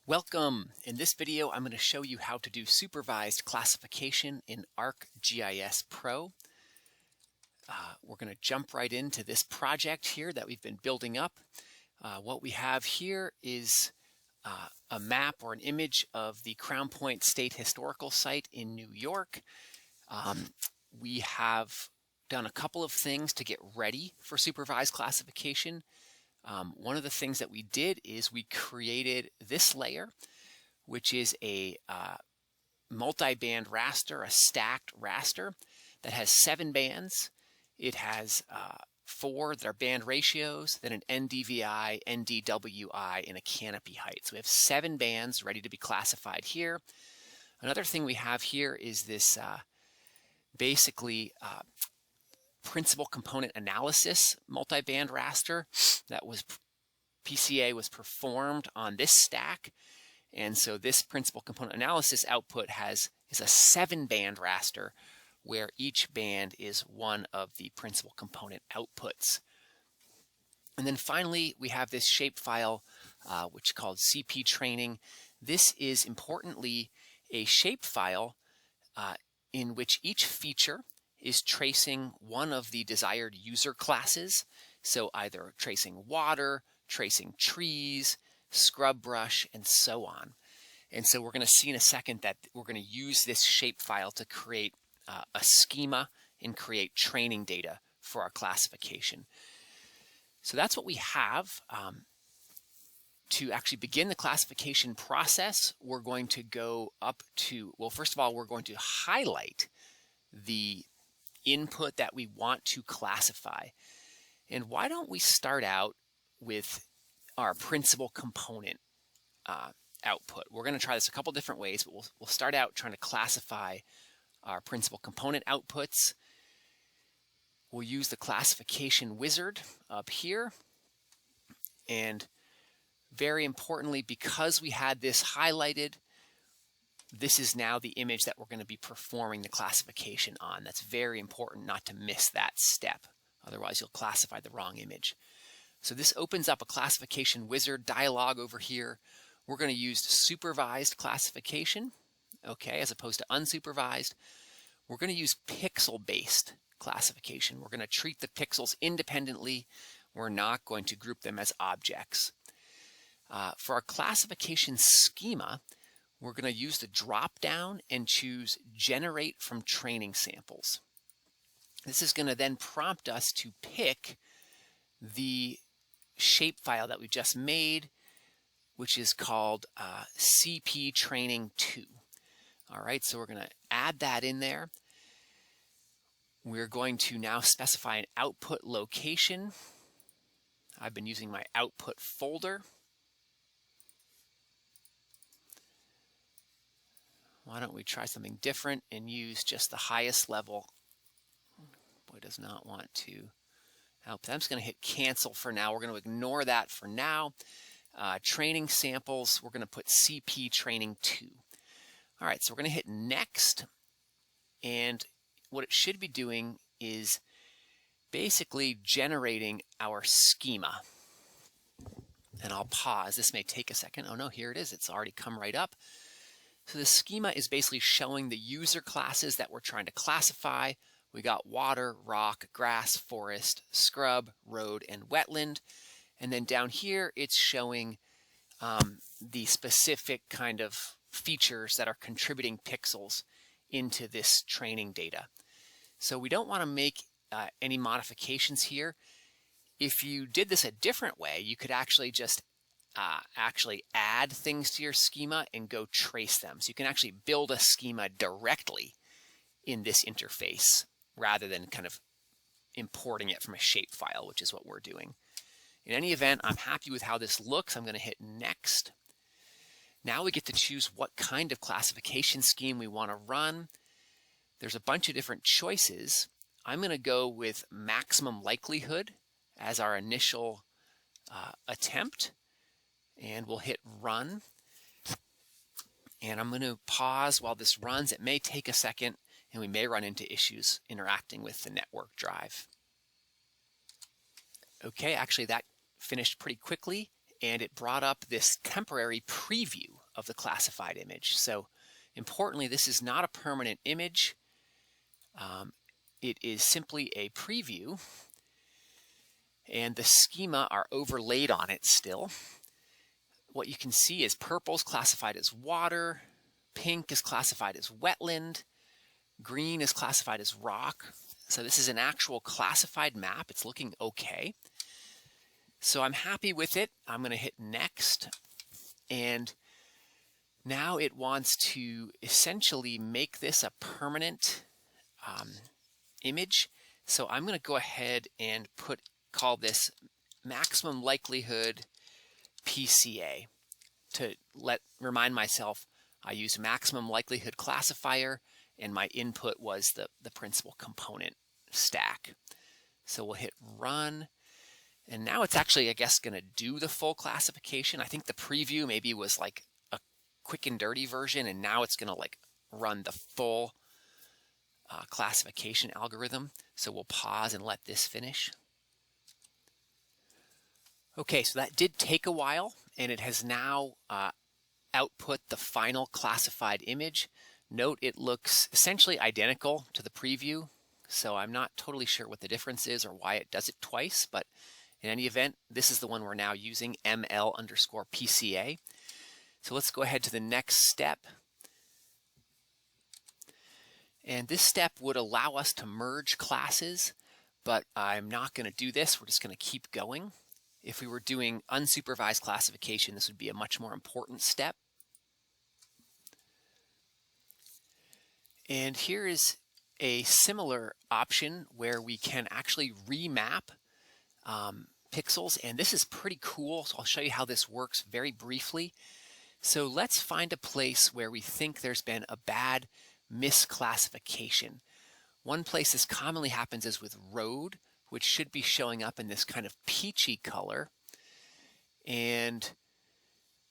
Welcome! In this video, I'm going to show you how to do supervised classification in ArcGIS Pro. We're going to jump right into this project here that we've been building up. What we have here is a map or an image of the Crown Point State Historical Site in New York. We have done a couple of things to get ready for supervised classification. One of the things that we did is we created this layer, which is a multi-band raster, a stacked raster that has 7 bands. It has 4 that are band ratios, then an NDVI, NDWI, and a canopy height. So we have 7 bands ready to be classified here. Another thing we have here is this principal component analysis multi-band raster that was PCA was performed on this stack. And so this principal component analysis output is a 7-band raster where each band is one of the principal component outputs. And then finally, we have this shapefile, which is called CP training. This is importantly a shapefile in which each feature is tracing one of the desired user classes. So either tracing water, tracing trees, scrub brush, and so on. And so we're going to see in a second that we're going to use this shapefile to create a schema and create training data for our classification. So that's what we have. To actually begin the classification process, we're going to go up to, well, first of all, we're going to highlight the input that we want to classify. And why don't we start out with our principal component output? We're going to try this a couple different ways, but we'll start out trying to classify our principal component outputs. We'll use the classification wizard up here. And very importantly, because we had this highlighted, this is now the image that we're going to be performing the classification on. That's very important not to miss that step. Otherwise, you'll classify the wrong image. So this opens up a classification wizard dialog over here. We're going to use supervised classification, okay, as opposed to unsupervised. We're going to use pixel-based classification. We're going to treat the pixels independently. We're not going to group them as objects. For our classification schema, we're going to use the drop down and choose generate from training samples. This is going to then prompt us to pick the shapefile that we just made, which is called CP training 2. All right, so we're going to add that in there. We're going to now specify an output location. I've been using my output folder. Why don't we try something different and use just the highest level? Boy, does not want to help. I'm just going to hit cancel for now. We're going to ignore that for now. Training samples, we're going to put CP training 2. All right, so we're going to hit next. And what it should be doing is basically generating our schema. And I'll pause. This may take a second. Oh no, here it is. It's already come right up. So the schema is basically showing the user classes that we're trying to classify. We got water, rock, grass, forest, scrub, road, and wetland. And then down here, it's showing the specific kind of features that are contributing pixels into this training data. So we don't want to make any modifications here. If you did this a different way, you could actually just add things to your schema and go trace them. So you can actually build a schema directly in this interface rather than kind of importing it from a shapefile, which is what we're doing. In any event, I'm happy with how this looks. I'm going to hit next. Now we get to choose what kind of classification scheme we want to run. There's a bunch of different choices. I'm going to go with maximum likelihood as our initial attempt. And we'll hit run. And I'm going to pause while this runs. It may take a second, and we may run into issues interacting with the network drive. Okay, actually that finished pretty quickly, and it brought up this temporary preview of the classified image. So importantly, this is not a permanent image. It is simply a preview, and the schema are overlaid on it still. What you can see is purple is classified as water, pink is classified as wetland, green is classified as rock. So this is an actual classified map. It's looking okay. So I'm happy with it. I'm going to hit next, and now it wants to essentially make this a permanent image. So I'm going to go ahead and call this maximum likelihood PCA to remind myself I use maximum likelihood classifier, and my input was the principal component stack. So we'll hit run, and now it's actually, I guess, going to do the full classification. I think the preview maybe was like a quick and dirty version, and now it's going to like run the full classification algorithm. So we'll pause and let this finish. Okay, so that did take a while, and it has now output the final classified image. Note it looks essentially identical to the preview, so I'm not totally sure what the difference is or why it does it twice, but in any event, this is the one we're now using, ML_PCA. So let's go ahead to the next step. And this step would allow us to merge classes, but I'm not going to do this. We're just going to keep going. If we were doing unsupervised classification, this would be a much more important step. And here is a similar option where we can actually remap pixels, and this is pretty cool. So I'll show you how this works very briefly. So let's find a place where we think there's been a bad misclassification. One place this commonly happens is with road, which should be showing up in this kind of peachy color. And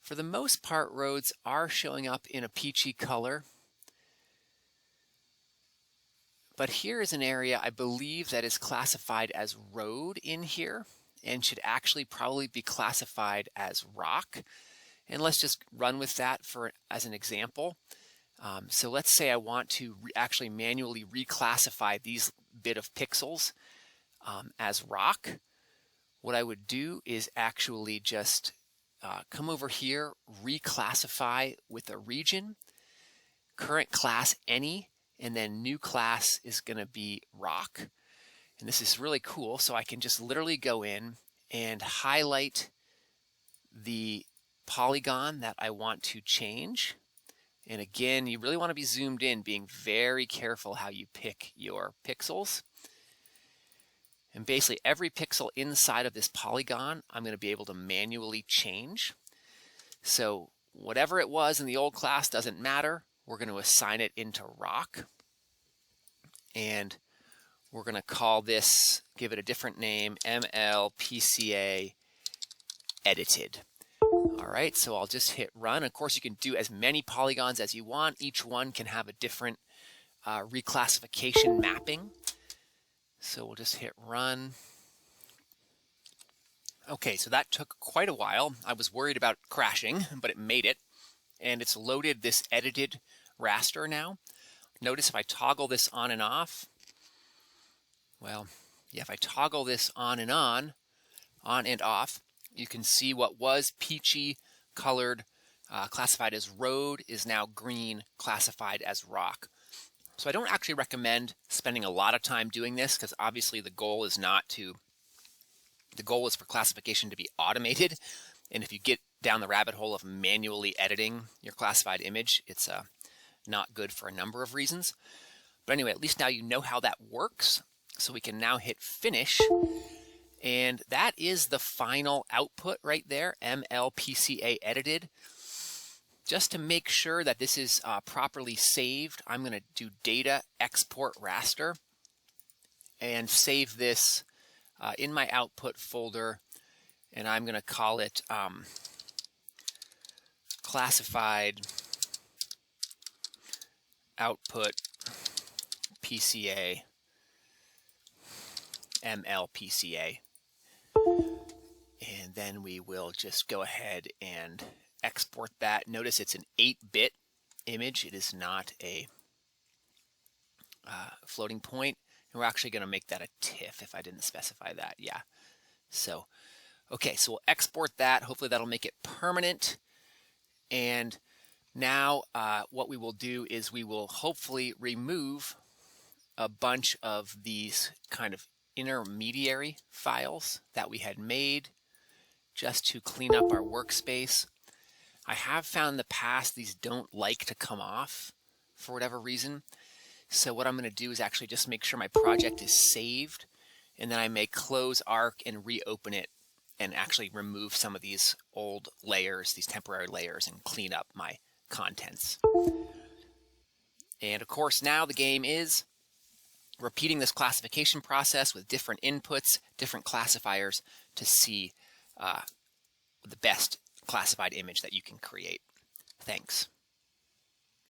for the most part, roads are showing up in a peachy color. But here is an area I believe that is classified as road in here and should actually probably be classified as rock. And let's just run with that as an example. So let's say I want to actually manually reclassify these bit of pixels as rock. What I would do is actually just come over here, reclassify with a region, current class any, and then new class is going to be rock. And this is really cool. So I can just literally go in and highlight the polygon that I want to change. And again, you really want to be zoomed in, being very careful how you pick your pixels. And basically every pixel inside of this polygon, I'm going to be able to manually change. So whatever it was in the old class doesn't matter. We're going to assign it into rock. And we're going to call this, give it a different name, MLPCA edited. All right, so I'll just hit run. Of course, you can do as many polygons as you want. Each one can have a different reclassification mapping. So we'll just hit run. Okay, so that took quite a while. I was worried about crashing, but it made it. And it's loaded this edited raster now. Notice if I toggle this on and off, well, yeah, if I toggle this on and off, you can see what was peachy colored, classified as road, is now green, classified as rock. So I don't actually recommend spending a lot of time doing this, because obviously the goal is for classification to be automated. And if you get down the rabbit hole of manually editing your classified image, it's not good for a number of reasons. But anyway, at least now you know how that works. So we can now hit finish. And that is the final output right there, MLPCA edited. Just to make sure that this is properly saved, I'm going to do data export raster and save this in my output folder. And I'm going to call it classified output PCA MLPCA. And And then we will just go ahead and export that. Notice it's an 8-bit image. It is not a floating point. And we're actually going to make that a TIFF if I didn't specify that. Yeah. So, okay, so we'll export that. Hopefully that'll make it permanent. And now what we will do is we will hopefully remove a bunch of these kind of intermediary files that we had made just to clean up our workspace. I have found in the past these don't like to come off for whatever reason. So what I'm going to do is actually just make sure my project is saved, and then I may close Arc and reopen it and actually remove some of these old layers, these temporary layers, and clean up my contents. And of course now the game is repeating this classification process with different inputs, different classifiers to see the best classified image that you can create. Thanks.